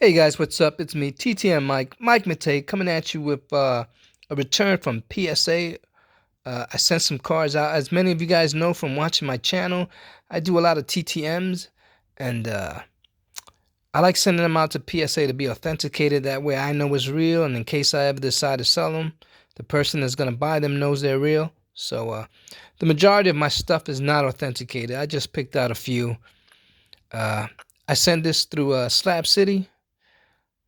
Hey guys, what's up? It's me, TTM Mike Matei, coming at you with a return from PSA. I sent some cards out. As many of you guys know from watching my channel, I do a lot of TTMs, and I like sending them out to PSA to be authenticated. That way I know it's real, and in case I ever decide to sell them, the person that's going to buy them knows they're real. So the majority of my stuff is not authenticated. I just picked out a few. I sent this through Slab City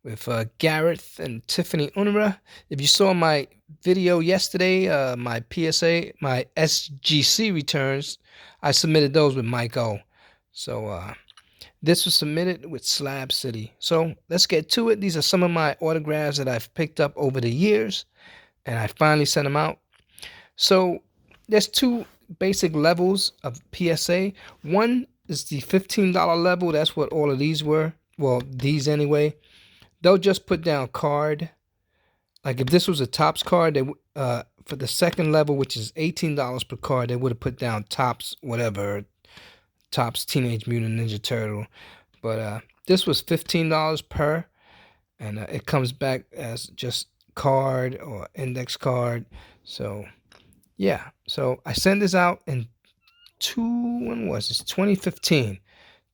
with Gareth and Tiffany Unruh. If you saw my video yesterday, my PSA, my SGC returns, I submitted those with Mike O. So this was submitted with Slab City. So let's get to it. These are some of my autographs that I've picked up over the years, and I finally sent them out. So there's two basic levels of PSA. One is the $15 level. That's what all of these were. Well, these anyway. They'll just put down card. Like if this was a Topps card, they for the second level, which is $18 per card, they would have put down Topps whatever, Topps Teenage Mutant Ninja Turtle. But this was $15 per, and it comes back as just card or index card. So yeah, so I sent this out in when was this? 2015.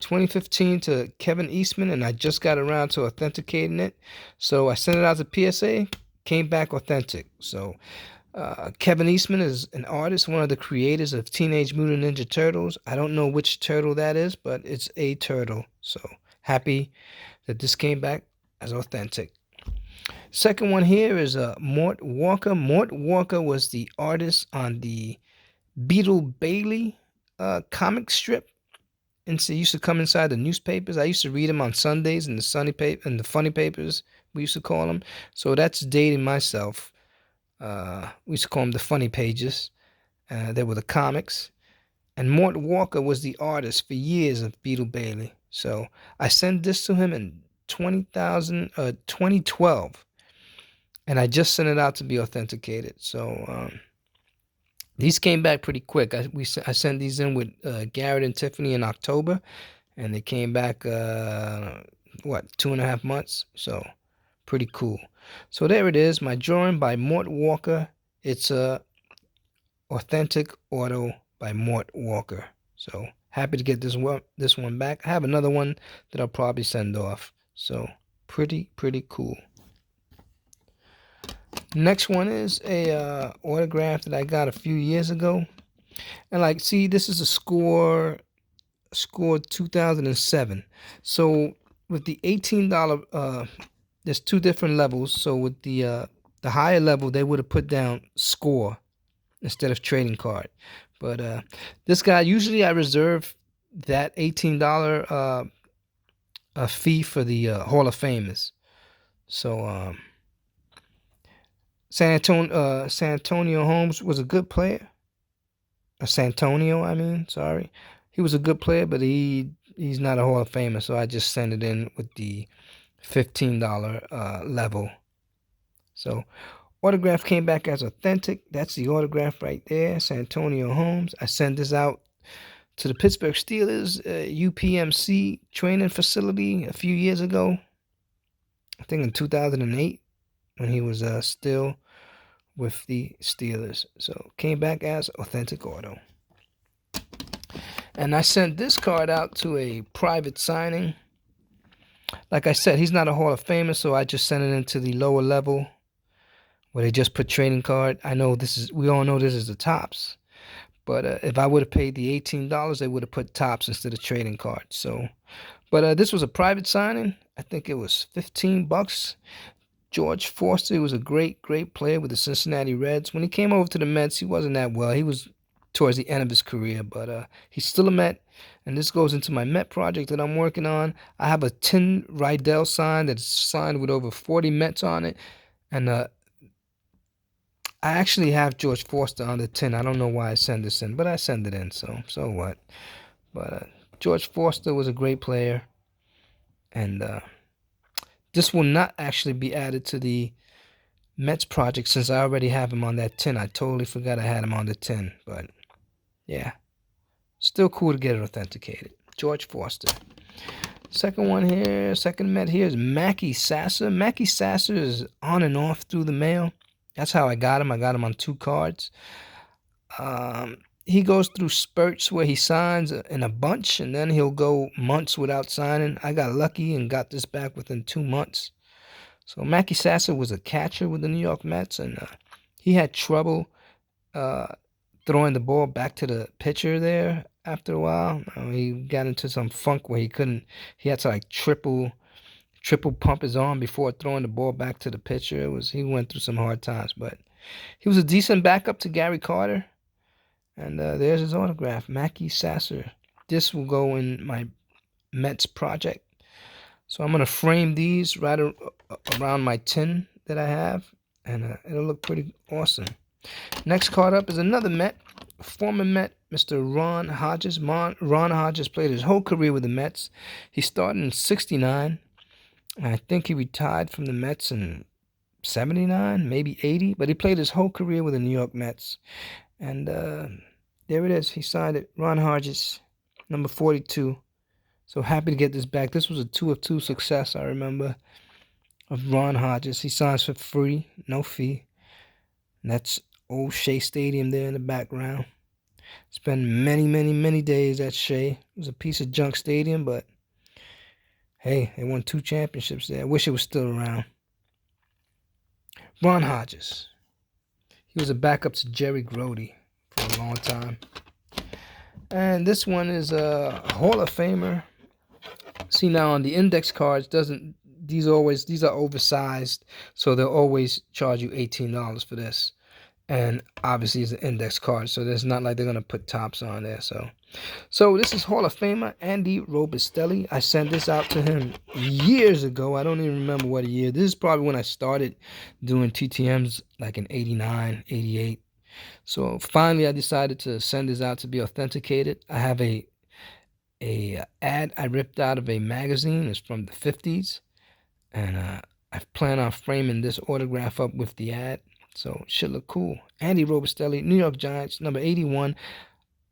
2015 to Kevin Eastman, and I just got around to authenticating it. So I sent it out to PSA, came back authentic. So Kevin Eastman is an artist, one of the creators of Teenage Mutant Ninja Turtles. I don't know which turtle that is, but it's a turtle. So happy that this came back as authentic. Second one here is Mort Walker. Mort Walker was the artist on the Beetle Bailey comic strip. And so used to come inside the newspapers. I used to read them on Sundays in the funny papers, we used to call them. So that's dating myself. We used to call them the funny pages. They were the comics. And Mort Walker was the artist for years of Beetle Bailey. So I sent this to him in 2012. And I just sent it out to be authenticated. So these came back pretty quick. I sent these in with Garrett and Tiffany in October, and they came back, 2.5 months? So pretty cool. So there it is, my drawing by Mort Walker. It's a authentic auto by Mort Walker. So happy to get this one back. I have another one that I'll probably send off. So pretty cool. Next one is a autograph that I got a few years ago. And like, see, this is a score 2007. So with the $18, there's two different levels. So with the higher level, they would have put down score instead of trading card. But this guy, usually I reserve that $18 fee for the Hall of Famers. So San Antonio Holmes was a good player. Santonio, I mean, sorry. He was a good player, but he's not a Hall of Famer, so I just sent it in with the $15 level. So autograph came back as authentic. That's the autograph right there, Santonio Holmes. I sent this out to the Pittsburgh Steelers UPMC training facility a few years ago. I think in 2008 when he was still with the Steelers. So came back as authentic auto. And I sent this card out to a private signing. Like I said, he's not a Hall of Famer, so I just sent it into the lower level where they just put trading card. I know we all know this is the Topps. But if I would have paid the $18, they would have put Topps instead of trading card. So, but this was a private signing. I think it was $15. George Foster, he was a great player with the Cincinnati Reds. When he came over to the Mets, he wasn't that well. He was towards the end of his career, but he's still a Met. And this goes into my Met project that I'm working on. I have a tin Rydell sign that's signed with over 40 Mets on it. And I actually have George Foster on the tin. I don't know why I send this in, but I send it in, so what. But George Foster was a great player. And this will not actually be added to the Mets project since I already have him on that tin. I totally forgot I had him on the tin, but yeah. Still cool to get it authenticated. George Foster. Second one here, second Met here is Mickeyasser. Mickeyasser is on and off through the mail. That's how I got him. I got him on 2 cards. He goes through spurts where he signs in a bunch, and then he'll go months without signing. I got lucky and got this back within 2 months. So Mickeyasser was a catcher with the New York Mets, and he had trouble throwing the ball back to the pitcher there after a while. He got into some funk where he had to like triple pump his arm before throwing the ball back to the pitcher. He went through some hard times, but he was a decent backup to Gary Carter. And there's his autograph, Mickeyasser. This will go in my Mets project. So I'm going to frame these right around my tin that I have, and it'll look pretty awesome. Next card up is another Met, former Met, Mr. Ron Hodges. Ron Hodges played his whole career with the Mets. He started in '69, and I think he retired from the Mets in '79, maybe '80, but he played his whole career with the New York Mets. And there it is. He signed it. Ron Hodges, number 42. So happy to get this back. This was a 2 of 2 success, I remember, of Ron Hodges. He signs for free, no fee. And that's old Shea Stadium there in the background. Spent many days at Shea. It was a piece of junk stadium, but hey, they won 2 championships there. I wish it was still around. Ron Hodges. He was a backup to Jerry Grody for a long time. And this one is a Hall of Famer. See, now on the index cards, these are oversized, so they'll always charge you $18 for this. And obviously it's an index card, so there's not like they're gonna put tops on there. So this is Hall of Famer Andy Robistelli. I sent this out to him years ago. I don't even remember what year. This is probably when I started doing TTMs, like in '89, '88. So finally I decided to send this out to be authenticated. I have a ad I ripped out of a magazine. It's from the '50s, and I plan on framing this autograph up with the ad, so it should look cool. Andy Robistelli, New York Giants, number 81.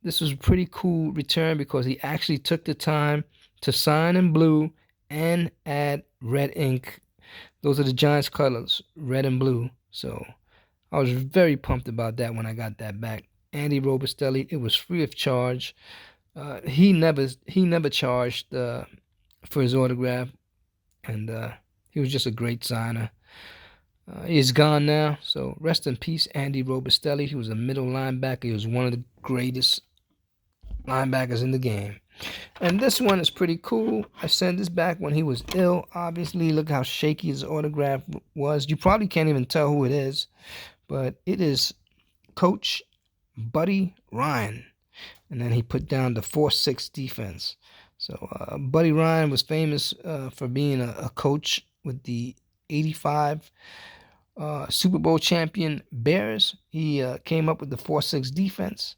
This was a pretty cool return because he actually took the time to sign in blue and add red ink. Those are the Giants colors, red and blue. So I was very pumped about that when I got that back. Andy Robistelli, it was free of charge. He never charged for his autograph, and he was just a great signer. He's gone now, so rest in peace, Andy Robistelli. He was a middle linebacker. He was one of the greatest linebackers in the game. And this one is pretty cool. I sent this back when he was ill. Obviously, look how shaky his autograph was. You probably can't even tell who it is, but it is Coach Buddy Ryan. And then he put down the 4-6 defense. So Buddy Ryan was famous for being a coach with the '85 Super Bowl champion Bears. He came up with the 4-6 defense.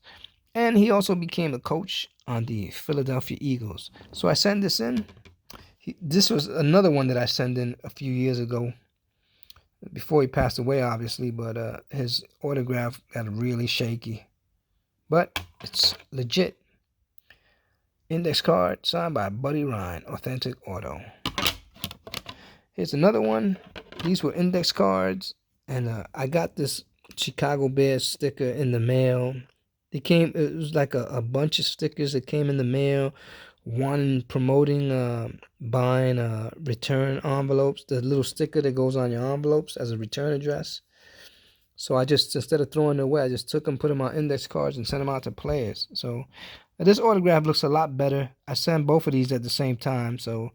And he also became a coach on the Philadelphia Eagles. So I sent this in. This was another one that I sent in a few years ago, before he passed away, obviously. But his autograph got really shaky. But it's legit. Index card signed by Buddy Ryan, authentic auto. Here's another one. These were index cards, and I got this Chicago Bears sticker in the mail. It was like a bunch of stickers that came in the mail. One promoting buying return envelopes, the little sticker that goes on your envelopes as a return address. So I just, instead of throwing them away, I just took them, put them on index cards, and sent them out to players. So this autograph looks a lot better. I sent both of these at the same time. So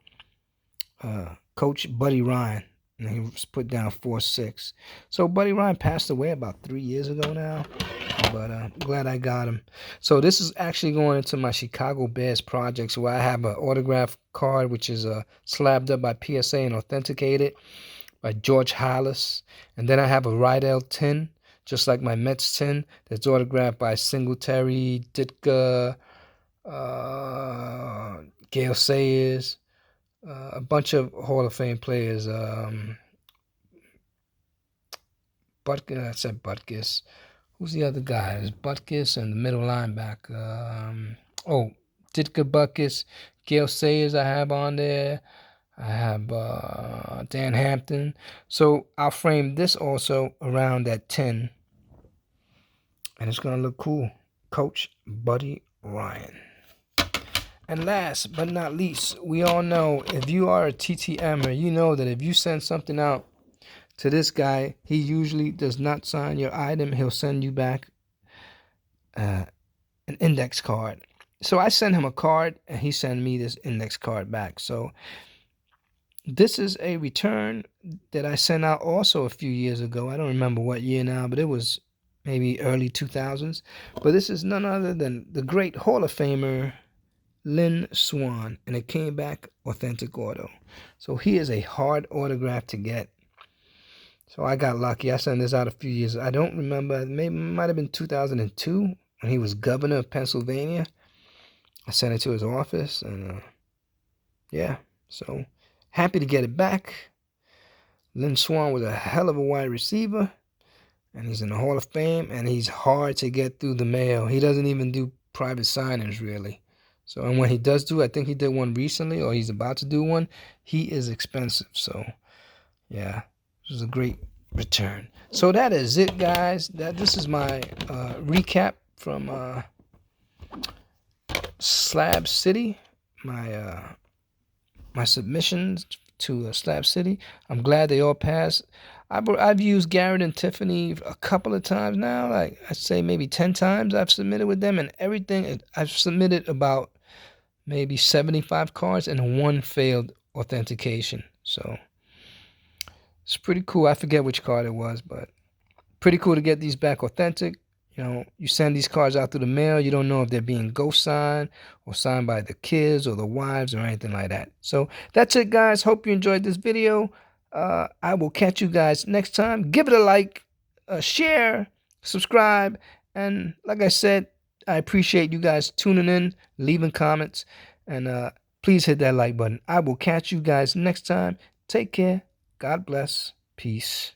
Coach Buddy Ryan, and he was put down 4-6. So Buddy Ryan passed away about 3 years ago now, but I'm glad I got him. So this is actually going into my Chicago Bears projects, where I have an autograph card which is slabbed up by PSA and authenticated by George Hollis. And then I have a Rydell tin, just like my Mets tin, that's autographed by Singletary, Ditka, Gale Sayers, a bunch of Hall of Fame players. I said Butkus. Who's the other guy? There's Butkus and the middle linebacker. Ditka Buckets, Gail Sayers I have on there. I have Dan Hampton. So I'll frame this also around that 10. And it's going to look cool. Coach Buddy Ryan. And last but not least, we all know if you are a TTMer, you know that if you send something out to this guy, he usually does not sign your item. He'll send you back an index card. So I sent him a card, and he sent me this index card back. So this is a return that I sent out also a few years ago. I don't remember what year now, but it was maybe early 2000s. But this is none other than the great Hall of Famer, Lynn Swann, and it came back authentic auto. So he is a hard autograph to get. So I got lucky. I sent this out a few years. I don't remember. Maybe it might have been 2002 when he was governor of Pennsylvania. I sent it to his office, and yeah. So happy to get it back. Lynn Swann was a hell of a wide receiver, and he's in the Hall of Fame, and he's hard to get through the mail. He doesn't even do private signings, really. So, and when he does do, I think he did one recently, or he's about to do one, he is expensive. So, yeah, this is a great return. So that is it, guys. This is my recap from Slab City, my submissions to Slab City. I'm glad they all passed. I've used Garrett and Tiffany a couple of times now. Like I'd say maybe 10 times I've submitted with them, and everything I've submitted about maybe 75 cards, and one failed authentication. So it's pretty cool. I forget which card it was, but pretty cool to get these back authentic. You know, you send these cards out through the mail. You don't know if they're being ghost signed or signed by the kids or the wives or anything like that. So that's it, guys. Hope you enjoyed this video. I will catch you guys next time. Give it a like, share, subscribe. And like I said, I appreciate you guys tuning in, leaving comments. And please hit that like button. I will catch you guys next time. Take care. God bless. Peace.